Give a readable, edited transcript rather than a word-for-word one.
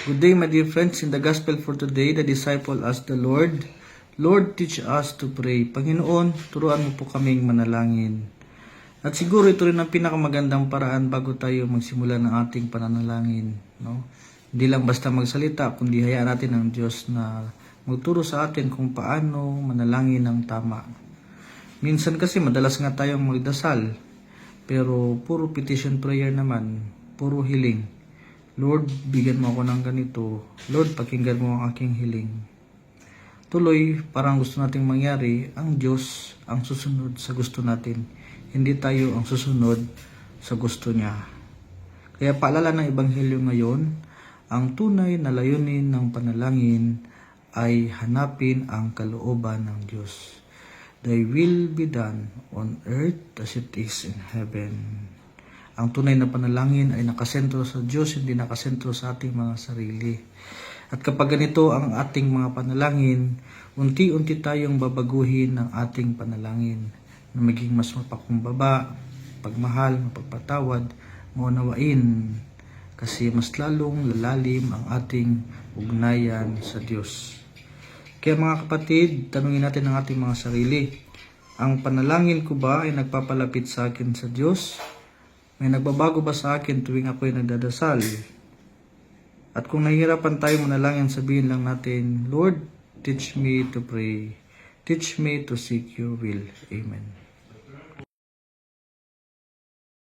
Good day, my dear friends. In the gospel for today, the disciple asked the Lord, Lord, teach us to pray. Panginoon, turuan mo po kaming manalangin. At siguro ito rin ang pinakamagandang paraan bago tayo magsimula ng ating pananalangin. No? Hindi lang basta magsalita, kundi hayaan natin ang Diyos na magturo sa atin kung paano manalangin ng tama. Minsan kasi madalas nga tayong magdasal, pero puro petition prayer naman, puro hiling. Lord, bigyan mo ako ng ganito. Lord, pakinggan mo ang aking hiling. Tuloy, parang gusto nating mangyari, ang Diyos ang susunod sa gusto natin. Hindi tayo ang susunod sa gusto niya. Kaya paalala ng Ebanghelyo ngayon, ang tunay na layunin ng panalangin ay hanapin ang kalooban ng Diyos. Thy will be done on earth as it is in heaven. Ang tunay na panalangin ay nakasentro sa Diyos, hindi nakasentro sa ating mga sarili. At kapag ganito ang ating mga panalangin, unti-unti tayong babaguhin ang ating panalangin na maging mas mapakumbaba, pagmahal, mapagpatawad, maunawain, kasi mas lalong lalalim ang ating ugnayan sa Diyos. Kaya mga kapatid, tanungin natin ang ating mga sarili. Ang panalangin ko ba ay nagpapalapit sa akin sa Diyos? May nagbabago ba sa akin tuwing ako'y nagdadasal? At kung nahihirapan tayo manalangin, sabihin lang natin, Lord, teach me to pray. Teach me to seek your will. Amen.